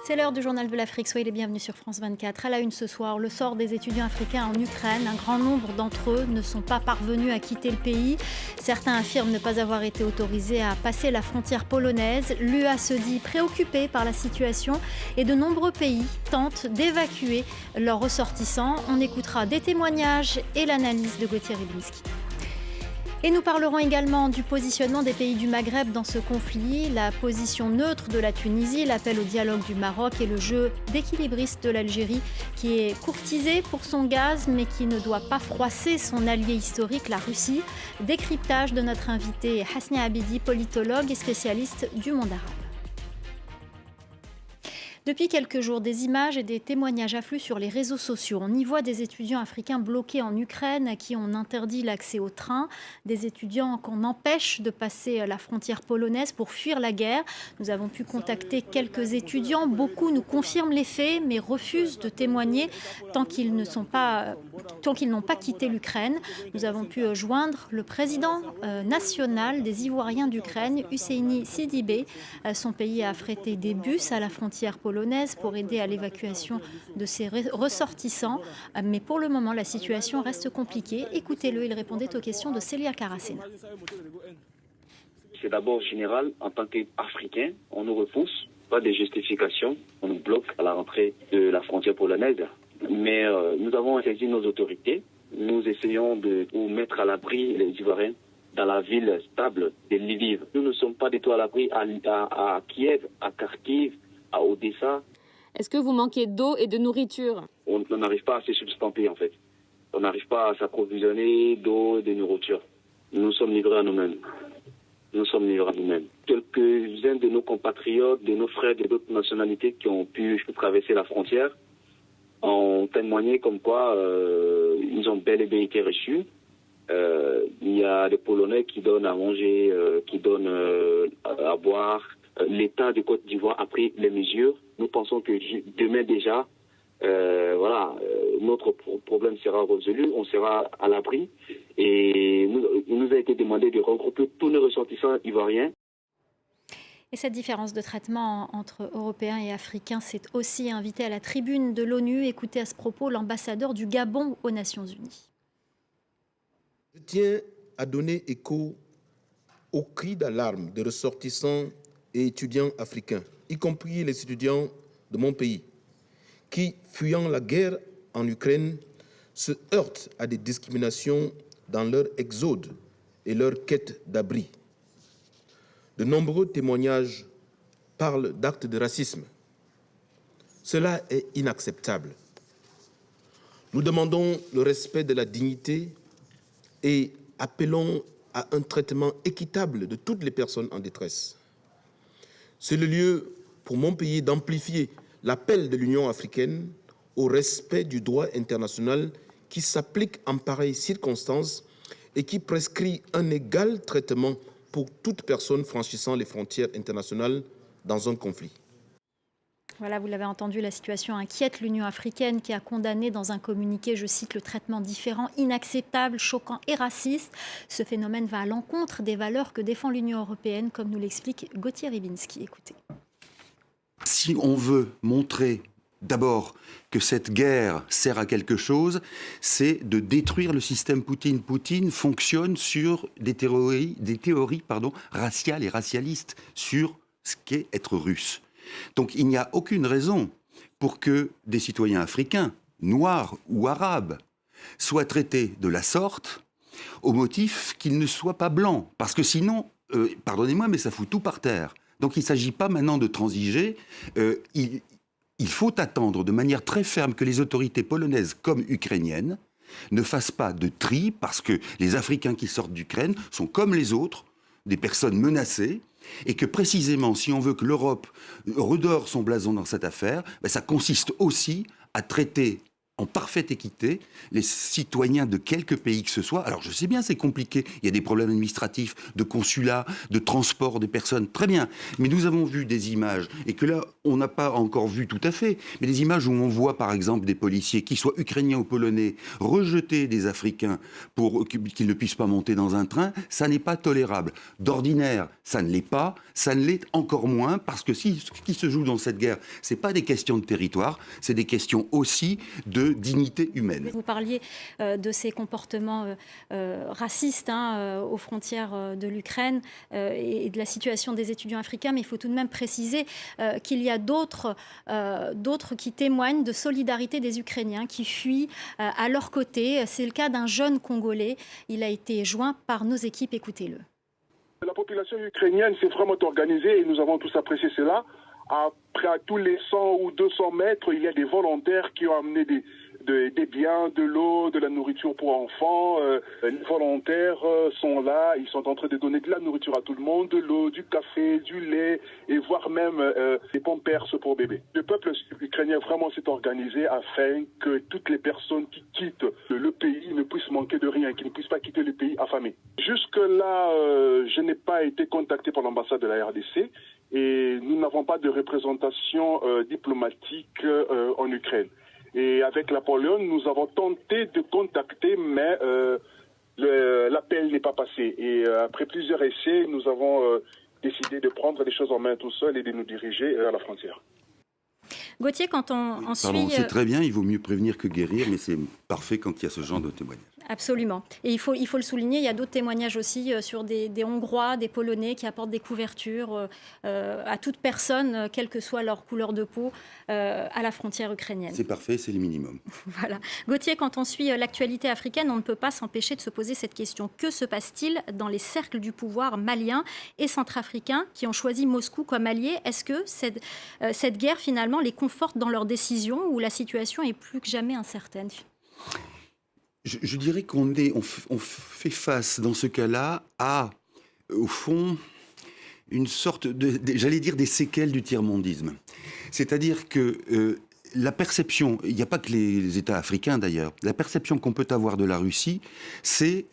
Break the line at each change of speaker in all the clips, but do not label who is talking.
C'est l'heure du journal de l'Afrique. Soyez les bienvenus sur France 24. À la une ce soir, le sort des étudiants africains en Ukraine. Un grand nombre d'entre eux ne sont pas parvenus à quitter le pays. Certains affirment ne pas avoir été autorisés à passer la frontière polonaise. L'UA se dit préoccupée par la situation et de nombreux pays tentent d'évacuer leurs ressortissants. On écoutera des témoignages et l'analyse de Gauthier Rybinski. Et nous parlerons également du positionnement des pays du Maghreb dans ce conflit, la position neutre de la Tunisie, l'appel au dialogue du Maroc et le jeu d'équilibriste de l'Algérie qui est courtisé pour son gaz mais qui ne doit pas froisser son allié historique, la Russie. Décryptage de notre invité Hasnia Abidi, politologue et spécialiste du monde arabe. Depuis quelques jours, des images et des témoignages affluent sur les réseaux sociaux. On y voit des étudiants africains bloqués en Ukraine à qui on interdit l'accès au train, des étudiants qu'on empêche de passer la frontière polonaise pour fuir la guerre. Nous avons pu contacter quelques étudiants. Beaucoup nous confirment les faits mais refusent de témoigner tant qu'ils n'ont pas quitté l'Ukraine. Nous avons pu joindre le président national des Ivoiriens d'Ukraine, Husseini Sidibé. Son pays a affrété des bus à la frontière polonaise pour aider à l'évacuation de ses ressortissants. Mais pour le moment, la situation reste compliquée. Écoutez-le, il répondait aux questions de Célia Karasena.
C'est d'abord général, en tant qu'Africains, on nous repousse, pas de justification, on nous bloque à la rentrée de la frontière polonaise. Mais nous avons saisi nos autorités, nous essayons de mettre à l'abri les Ivoiriens dans la ville stable de Lviv. Nous ne sommes pas du tout à l'abri à Kiev, à Kharkiv, à Odessa.
Est-ce que vous manquez d'eau et de nourriture?
On n'arrive pas à se substanter en fait. On n'arrive pas à s'approvisionner d'eau et de nourriture. Nous sommes livrés à nous-mêmes. Nous sommes livrés à nous-mêmes. Quelques-uns de nos compatriotes, de nos frères de d'autres nationalités qui ont pu traverser la frontière ont témoigné comme quoi ils ont bel et bien été reçus. Il y a des Polonais qui donnent à manger, qui donnent à boire. L'État de Côte d'Ivoire a pris les mesures. Nous pensons que demain déjà, notre problème sera résolu, on sera à l'abri. Et il nous a été demandé de regrouper tous nos ressortissants ivoiriens.
Et cette différence de traitement entre Européens et Africains s'est aussi invitée à la tribune de l'ONU. Écoutez à ce propos l'ambassadeur du Gabon aux Nations Unies.
Je tiens à donner écho aux cris d'alarme des ressortissants et étudiants africains, y compris les étudiants de mon pays, qui, fuyant la guerre en Ukraine, se heurtent à des discriminations dans leur exode et leur quête d'abri. De nombreux témoignages parlent d'actes de racisme. Cela est inacceptable. Nous demandons le respect de la dignité et appelons à un traitement équitable de toutes les personnes en détresse. C'est le lieu pour mon pays d'amplifier l'appel de l'Union africaine au respect du droit international qui s'applique en pareilles circonstances et qui prescrit un égal traitement pour toute personne franchissant les frontières internationales dans un conflit.
Voilà, vous l'avez entendu, la situation inquiète l'Union africaine qui a condamné dans un communiqué, je cite, le traitement différent, inacceptable, choquant et raciste. Ce phénomène va à l'encontre des valeurs que défend l'Union européenne, comme nous l'explique Gauthier Rybinski. Écoutez.
Si on veut montrer d'abord que cette guerre sert à quelque chose, c'est de détruire le système Poutine. Poutine fonctionne sur des théories raciales et racialistes sur ce qu'est être russe. Donc il n'y a aucune raison pour que des citoyens africains, noirs ou arabes, soient traités de la sorte au motif qu'ils ne soient pas blancs. Parce que sinon, pardonnez-moi, mais ça fout tout par terre. Donc il ne s'agit pas maintenant de transiger. Il faut attendre de manière très ferme que les autorités polonaises comme ukrainiennes ne fassent pas de tri, parce que les Africains qui sortent d'Ukraine sont comme les autres, des personnes menacées, et que précisément, si on veut que l'Europe redore son blason dans cette affaire, ça consiste aussi à traiter en parfaite équité les citoyens de quelque pays que ce soit. Alors je sais bien, c'est compliqué, il y a des problèmes administratifs, de consulat, de transport des personnes, très bien. Mais nous avons vu des images, et que là, on n'a pas encore vu tout à fait, mais des images où on voit par exemple des policiers, qu'ils soient ukrainiens ou polonais, rejeter des Africains pour qu'ils ne puissent pas monter dans un train, ça n'est pas tolérable. D'ordinaire, ça ne l'est pas, ça ne l'est encore moins, parce que ce qui se joue dans cette guerre, ce n'est pas des questions de territoire, c'est des questions aussi de dignité humaine.
Vous parliez de ces comportements racistes aux frontières de l'Ukraine et de la situation des étudiants africains, mais il faut tout de même préciser qu'il y a d'autres qui témoignent de solidarité des Ukrainiens qui fuient à leur côté. C'est le cas d'un jeune Congolais. Il a été joint par nos équipes. Écoutez-le.
La population ukrainienne s'est vraiment organisée et nous avons tous apprécié cela. Après, à tous les 100 ou 200 mètres, il y a des volontaires qui ont amené des biens, de l'eau, de la nourriture pour enfants. Les volontaires sont là, ils sont en train de donner de la nourriture à tout le monde, de l'eau, du café, du lait et voire même des pampers pour bébés. Le peuple ukrainien vraiment s'est organisé afin que toutes les personnes qui quittent le pays ne puissent manquer de rien, qu'ils ne puissent pas quitter le pays affamé. Jusque-là, je n'ai pas été contacté par l'ambassade de la RDC. Et nous n'avons pas de représentation diplomatique en Ukraine. Et avec la Pologne, nous avons tenté de contacter, mais l'appel n'est pas passé. Et après plusieurs essais, nous avons décidé de prendre les choses en main tout seul et de nous diriger à la frontière.
Gauthier, quand on suit...
Pardon, c'est très bien, il vaut mieux prévenir que guérir, mais c'est parfait quand il y a ce genre de témoignage.
Absolument. Et il faut le souligner, il y a d'autres témoignages aussi sur des Hongrois, des Polonais qui apportent des couvertures à toute personne, quelle que soit leur couleur de peau, à la frontière ukrainienne.
C'est parfait, c'est le minimum.
Voilà. Gauthier, quand on suit l'actualité africaine, on ne peut pas s'empêcher de se poser cette question. Que se passe-t-il dans les cercles du pouvoir maliens et centrafricains qui ont choisi Moscou comme allié? Est-ce que cette guerre, finalement, les conforte dans leurs décisions ou la situation est plus que jamais incertaine?
Je dirais qu'on fait face, dans ce cas-là, à, au fond, une sorte j'allais dire, des séquelles du tiers-mondisme. C'est-à-dire que la perception, il n'y a pas que les États africains d'ailleurs, la perception qu'on peut avoir de la Russie, c'est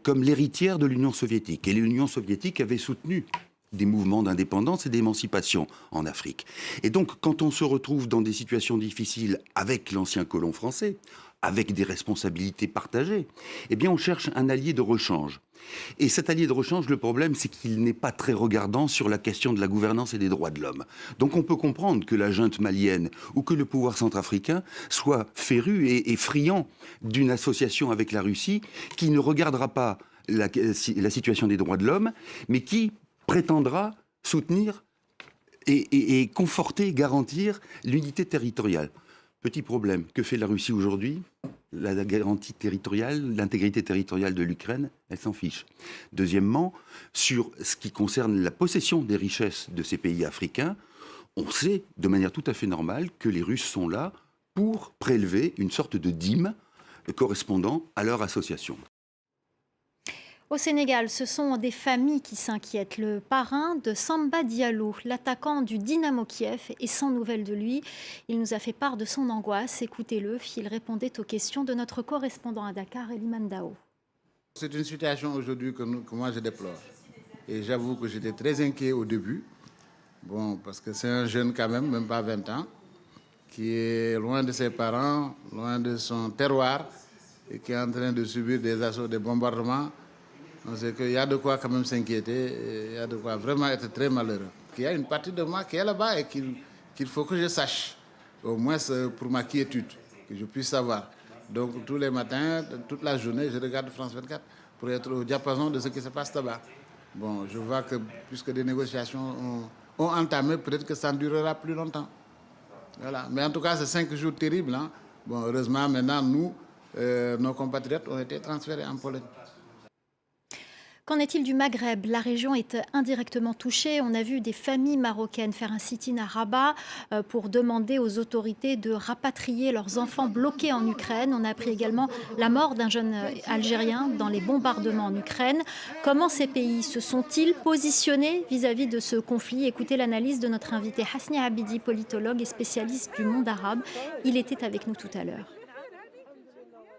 comme l'héritière de l'Union soviétique. Et l'Union soviétique avait soutenu des mouvements d'indépendance et d'émancipation en Afrique. Et donc, quand on se retrouve dans des situations difficiles avec l'ancien colon français, avec des responsabilités partagées, eh bien, on cherche un allié de rechange. Et cet allié de rechange, le problème, c'est qu'il n'est pas très regardant sur la question de la gouvernance et des droits de l'homme. Donc, on peut comprendre que la junte malienne ou que le pouvoir centrafricain soit féru et friand d'une association avec la Russie qui ne regardera pas la situation des droits de l'homme, mais qui prétendra soutenir et conforter, garantir l'unité territoriale. Petit problème, que fait la Russie aujourd'hui? La garantie territoriale, l'intégrité territoriale de l'Ukraine, elle s'en fiche. Deuxièmement, sur ce qui concerne la possession des richesses de ces pays africains, on sait de manière tout à fait normale que les Russes sont là pour prélever une sorte de dîme correspondant à leur association.
Au Sénégal, ce sont des familles qui s'inquiètent. Le parrain de Samba Diallo, l'attaquant du Dynamo Kiev, est sans nouvelles de lui. Il nous a fait part de son angoisse. Écoutez-le, il répondait aux questions de notre correspondant à Dakar, Eliman Dao.
C'est une situation aujourd'hui que moi je déplore. Et j'avoue que j'étais très inquiet au début. Bon, parce que c'est un jeune quand même pas 20 ans, qui est loin de ses parents, loin de son terroir, et qui est en train de subir des assauts, des bombardements. On sait qu'il y a de quoi quand même s'inquiéter, il y a de quoi vraiment être très malheureux. Il y a une partie de moi qui est là-bas et qu'il faut que je sache, au moins pour ma quiétude, que je puisse savoir. Donc tous les matins, toute la journée, je regarde France 24 pour être au diapason de ce qui se passe là-bas. Bon, je vois que puisque des négociations ont entamé, peut-être que ça ne durera plus longtemps. Voilà. Mais en tout cas, c'est 5 jours terribles. Hein. Bon, heureusement, maintenant, nous, nos compatriotes ont été transférés en Pologne.
Qu'en est-il du Maghreb? La région est indirectement touchée. On a vu des familles marocaines faire un sit-in à Rabat pour demander aux autorités de rapatrier leurs enfants bloqués en Ukraine. On a appris également la mort d'un jeune Algérien dans les bombardements en Ukraine. Comment ces pays se sont-ils positionnés vis-à-vis de ce conflit? Écoutez l'analyse de notre invité Hasni Abidi, politologue et spécialiste du monde arabe. Il était avec nous tout à l'heure.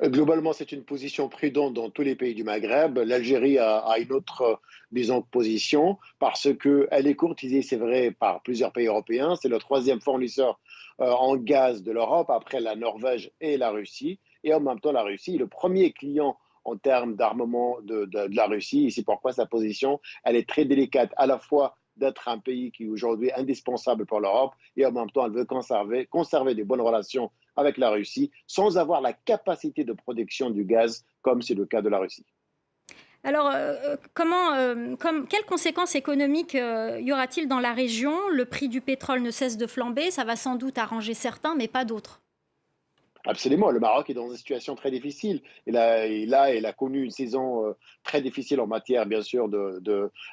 Globalement, c'est une position prudente dans tous les pays du Maghreb. L'Algérie a une autre, disons, position parce qu'elle est courtisée, c'est vrai, par plusieurs pays européens. C'est le troisième fournisseur en gaz de l'Europe après la Norvège et la Russie. Et en même temps, la Russie est le premier client en termes d'armement de la Russie. Et c'est pourquoi sa position, elle est très délicate, à la fois d'être un pays qui est aujourd'hui indispensable pour l'Europe et en même temps, elle veut conserver des bonnes relations avec la Russie sans avoir la capacité de production du gaz comme c'est le cas de la Russie.
Alors, quelles conséquences économiques y aura-t-il dans la région? Le prix du pétrole ne cesse de flamber, ça va sans doute arranger certains, mais pas d'autres.
Absolument, le Maroc est dans une situation très difficile. Il a connu une saison très difficile en matière, bien sûr,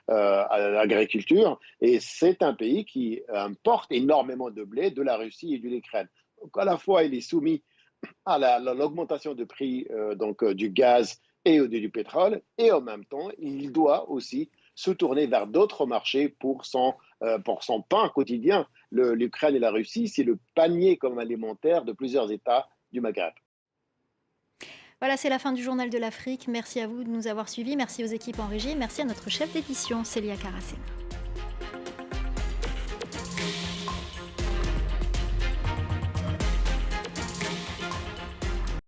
d'agriculture. Et c'est un pays qui importe énormément de blé de la Russie et de l'Ukraine. Donc, à la fois, il est soumis à l'augmentation du prix du gaz et du pétrole, et en même temps, il doit aussi se tourner vers d'autres marchés pour son pain quotidien. L'Ukraine et la Russie, c'est le panier comme alimentaire de plusieurs États du Maghreb.
Voilà, c'est la fin du Journal de l'Afrique. Merci à vous de nous avoir suivis. Merci aux équipes en régie. Merci à notre chef d'édition, Célia Caracena.